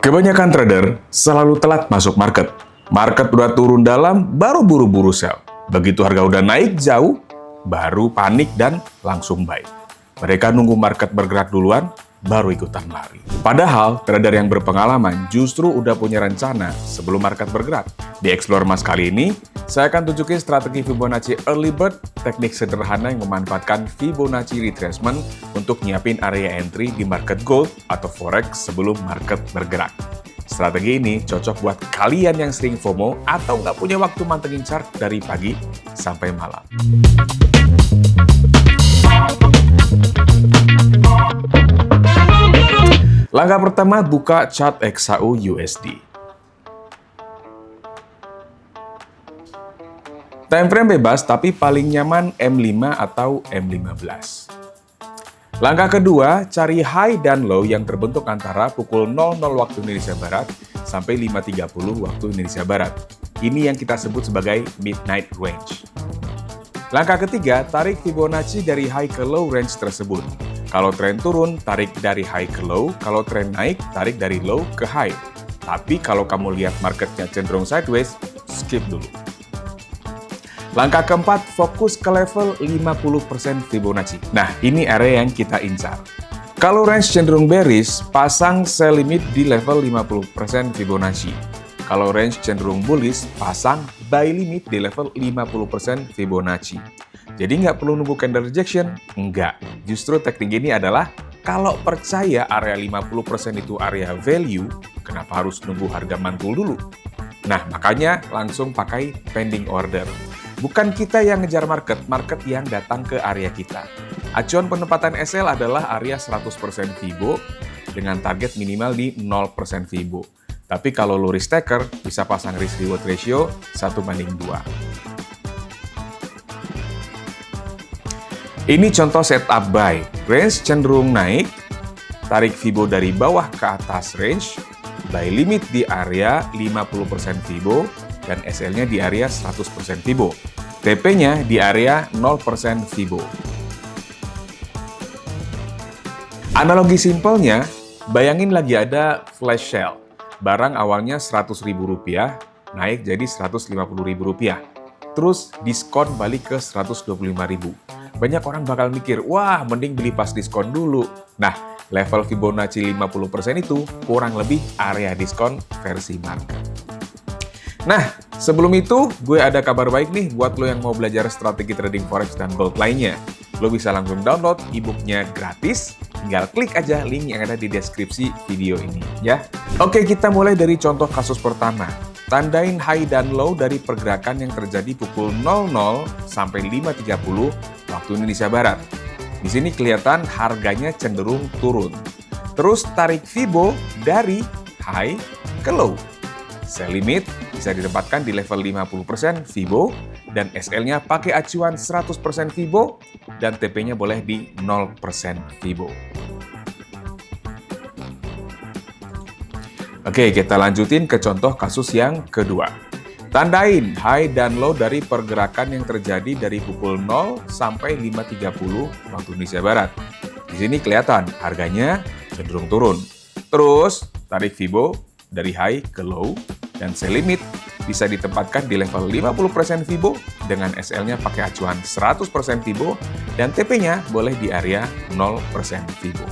Kebanyakan trader selalu telat masuk market. Market udah turun dalam, baru buru-buru sell. Begitu harga udah naik jauh, baru panik dan langsung buy. Mereka nunggu market bergerak duluan, baru ikutan lari. Padahal, trader yang berpengalaman justru udah punya rencana sebelum market bergerak. Di Explore Mas kali ini, saya akan tunjukin strategi Fibonacci Early Bird, teknik sederhana yang memanfaatkan Fibonacci retracement untuk nyiapin area entry di market gold atau forex sebelum market bergerak. Strategi ini cocok buat kalian yang sering FOMO atau nggak punya waktu mantengin chart dari pagi sampai malam. Langkah pertama, buka chart XAU USD. Time frame bebas, tapi paling nyaman M5 atau M15. Langkah kedua, cari high dan low yang terbentuk antara pukul 00 waktu Indonesia Barat sampai 5.30 waktu Indonesia Barat. Ini yang kita sebut sebagai midnight range. Langkah ketiga, tarik Fibonacci dari high ke low range tersebut. Kalau tren turun, tarik dari high ke low. Kalau tren naik, tarik dari low ke high. Tapi kalau kamu lihat marketnya cenderung sideways, skip dulu. Langkah keempat, fokus ke level 50% Fibonacci. Nah, ini area yang kita incar. Kalau range cenderung bearish, pasang sell limit di level 50% Fibonacci. Kalau range cenderung bullish, pasang buy limit di level 50% Fibonacci. Jadi nggak perlu nunggu candle rejection? Enggak. Justru teknik ini adalah kalau percaya area 50% itu area value, kenapa harus nunggu harga mantul dulu? Nah, makanya langsung pakai pending order. Bukan kita yang ngejar market, market yang datang ke area kita. Acuan penempatan SL adalah area 100% Fibo dengan target minimal di 0% Fibo. Tapi kalau lo risk taker, bisa pasang risk reward ratio 1:2. Ini contoh setup buy. Range cenderung naik, tarik Fibo dari bawah ke atas range, buy limit di area 50% Fibo, dan SL-nya di area 100% Fibo. TP-nya di area 0% Fibo. Analogi simpelnya, bayangin lagi ada flash sale. Barang awalnya Rp100.000, naik jadi Rp150.000. Terus diskon balik ke Rp125.000. Banyak orang bakal mikir, wah mending beli pas diskon dulu. Nah, level Fibonacci 50% itu kurang lebih area diskon versi market. Nah, sebelum itu, gue ada kabar baik nih buat lo yang mau belajar strategi trading forex dan gold lainnya. Lo bisa langsung download e-booknya gratis, tinggal klik aja link yang ada di deskripsi video ini, ya. Oke, kita mulai dari contoh kasus pertama. Tandain high dan low dari pergerakan yang terjadi pukul 00 sampai 5.30 waktu Indonesia Barat. Di sini kelihatan harganya cenderung turun. Terus tarik Fibo dari high ke low. Sell limit bisa ditempatkan di level 50% Fibo dan SL-nya pakai acuan 100% Fibo dan TP-nya boleh di 0% Fibo. Oke, kita lanjutin ke contoh kasus yang kedua. Tandain high dan low dari pergerakan yang terjadi dari pukul 0 sampai 5.30 waktu Indonesia Barat. Di sini kelihatan harganya cenderung turun. Terus tarik Fibo dari high ke low dan sell limit bisa ditempatkan di level 50% Fibo dengan SL-nya pakai acuan 100% Fibo dan TP-nya boleh di area 0% Fibo.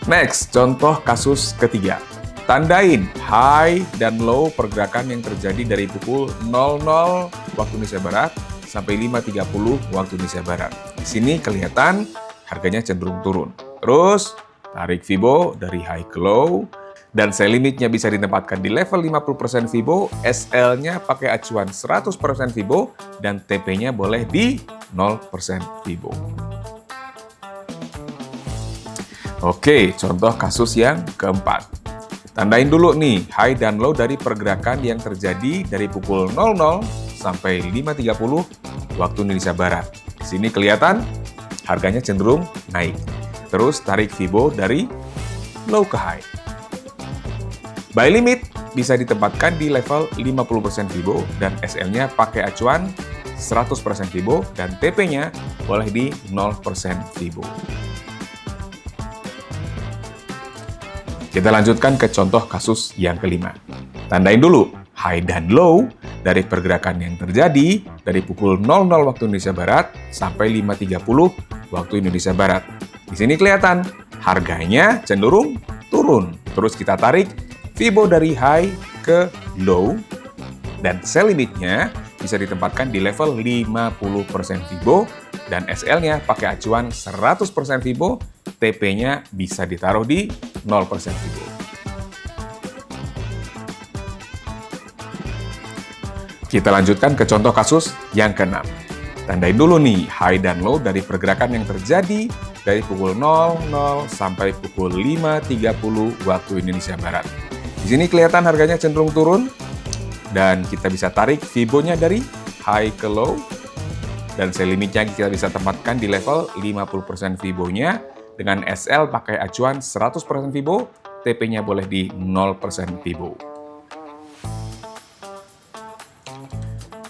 Next, contoh kasus ketiga. Tandain high dan low pergerakan yang terjadi dari pukul 00 waktu Indonesia Barat sampai 5.30 waktu Indonesia Barat. Di sini kelihatan harganya cenderung turun. Terus tarik Fibo dari high ke low, dan sell limitnya bisa ditempatkan di level 50% Fibo, SL-nya pakai acuan 100% Fibo, dan TP-nya boleh di 0% Fibo. Oke, contoh kasus yang keempat. Tandain dulu nih, high dan low dari pergerakan yang terjadi dari pukul 00 sampai 5.30 waktu Indonesia Barat. Di sini kelihatan harganya cenderung naik. Terus tarik Fibo dari low ke high. Buy limit bisa ditempatkan di level 50% Fibo dan SL-nya pakai acuan 100% Fibo dan TP-nya boleh di 0% Fibo. Kita lanjutkan ke contoh kasus yang kelima. Tandain dulu high dan low dari pergerakan yang terjadi dari pukul 00 waktu Indonesia Barat sampai 5.30 waktu Indonesia Barat. Di sini kelihatan harganya cenderung turun. Terus kita tarik Fibo dari high ke low dan sell limitnya bisa ditempatkan di level 50% Fibo dan SL-nya pakai acuan 100% Fibo, TP-nya bisa ditaruh di 0% Fibo. Kita lanjutkan ke contoh kasus yang ke-6. Tandain dulu nih high dan low dari pergerakan yang terjadi dari pukul 00 sampai pukul 5.30 waktu Indonesia Barat. Di sini kelihatan harganya cenderung turun dan kita bisa tarik Fibo-nya dari high ke low dan sell limitnya kita bisa tempatkan di level 50% Fibo-nya dengan SL pakai acuan 100% Fibo, TP-nya boleh di 0% Fibo.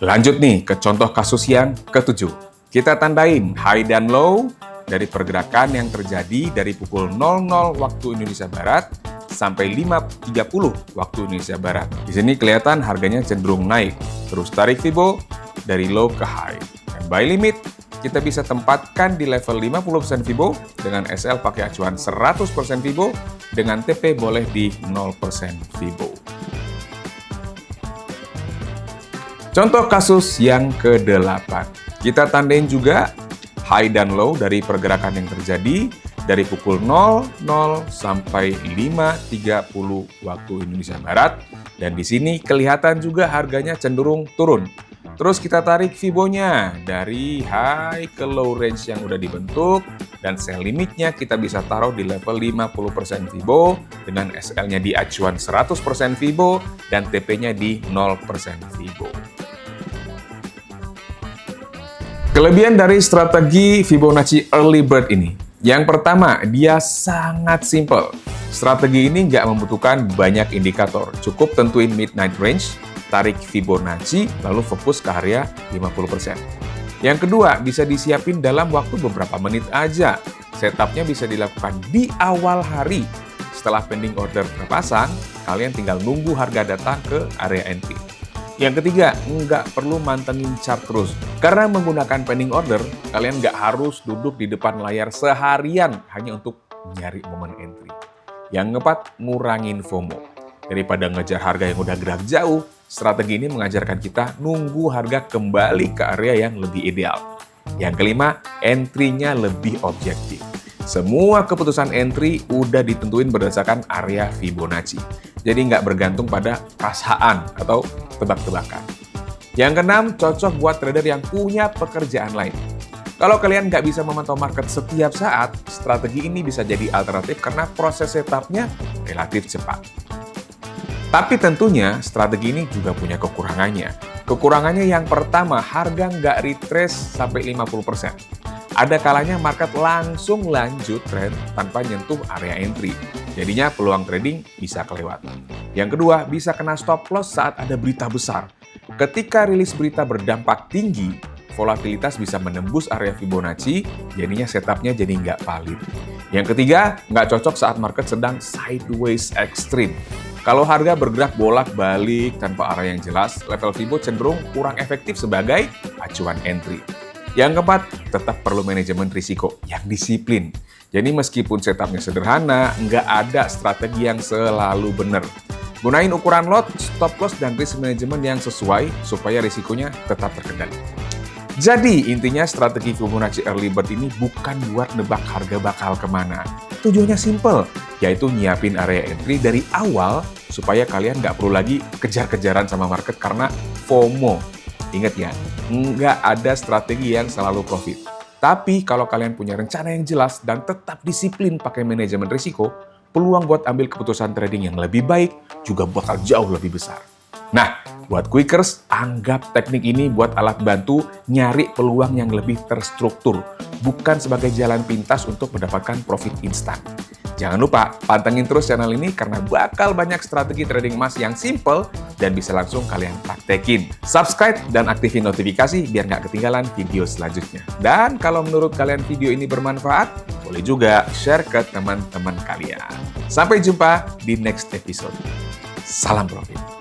Lanjut nih ke contoh kasus yang ke-7. Kita tandain high dan low dari pergerakan yang terjadi dari pukul 00 waktu Indonesia Barat sampai 5.30 waktu Indonesia Barat. Di sini kelihatan harganya cenderung naik. Terus tarik Fibo dari low ke high. Dan buy limit kita bisa tempatkan di level 50% Fibo dengan SL pakai acuan 100% Fibo dengan TP boleh di 0% Fibo. Contoh kasus yang ke-8. Kita tandain juga high dan low dari pergerakan yang terjadi dari pukul 00 sampai 5.30 waktu Indonesia Barat. Dan di sini kelihatan juga harganya cenderung turun. Terus kita tarik Fibo-nya dari high ke low range yang udah dibentuk. Dan sell limitnya kita bisa taruh di level 50% Fibo dengan SL-nya di acuan 100% Fibo dan TP-nya di 0% Fibo. Kelebihan dari strategi Fibonacci Early Bird ini. Yang pertama, dia sangat simple. Strategi ini nggak membutuhkan banyak indikator. Cukup tentuin midnight range, tarik Fibonacci, lalu fokus ke area 50%. Yang kedua, bisa disiapin dalam waktu beberapa menit aja. Setupnya bisa dilakukan di awal hari. Setelah pending order terpasang, kalian tinggal nunggu harga datang ke area entry. Yang ketiga, nggak perlu mantengin chart terus. Karena menggunakan pending order, kalian nggak harus duduk di depan layar seharian hanya untuk nyari momen entry. Yang keempat, ngurangin FOMO. Daripada ngejar harga yang udah gerak jauh, strategi ini mengajarkan kita nunggu harga kembali ke area yang lebih ideal. Yang kelima, entry-nya lebih objektif. Semua keputusan entry udah ditentuin berdasarkan area Fibonacci. Jadi nggak bergantung pada perasaan atau tebak-tebakan. Yang keenam, cocok buat trader yang punya pekerjaan lain. Kalau kalian nggak bisa memantau market setiap saat, strategi ini bisa jadi alternatif karena proses setupnya relatif cepat. Tapi tentunya strategi ini juga punya kekurangannya. Kekurangannya yang pertama, harga nggak retrace sampai 50%. Ada kalanya market langsung lanjut trend tanpa nyentuh area entry. Jadinya peluang trading bisa kelewat. Yang kedua, bisa kena stop loss saat ada berita besar. Ketika rilis berita berdampak tinggi, volatilitas bisa menembus area Fibonacci, jadinya setupnya jadi nggak valid. Yang ketiga, nggak cocok saat market sedang sideways ekstrim. Kalau harga bergerak bolak-balik tanpa arah yang jelas, level Fibo cenderung kurang efektif sebagai acuan entry. Yang keempat, tetap perlu manajemen risiko yang disiplin. Jadi meskipun setupnya sederhana, nggak ada strategi yang selalu benar. Gunain ukuran lot, stop loss, dan risk management yang sesuai supaya risikonya tetap terkendali. Jadi intinya strategi Fibonacci Early Bird ini bukan buat nebak harga bakal kemana. Tujuannya simple, yaitu nyiapin area entry dari awal supaya kalian nggak perlu lagi kejar-kejaran sama market karena FOMO. Ingat ya, nggak ada strategi yang selalu profit. Tapi kalau kalian punya rencana yang jelas dan tetap disiplin pakai manajemen risiko, peluang buat ambil keputusan trading yang lebih baik juga bakal jauh lebih besar. Nah, buat Quickers, anggap teknik ini buat alat bantu nyari peluang yang lebih terstruktur, bukan sebagai jalan pintas untuk mendapatkan profit instan. Jangan lupa, pantengin terus channel ini karena bakal banyak strategi trading emas yang simple dan bisa langsung kalian praktekin. Subscribe dan aktifin notifikasi biar nggak ketinggalan video selanjutnya. Dan kalau menurut kalian video ini bermanfaat, Boleh juga share ke teman-teman kalian. Sampai jumpa di next episode. Salam profit.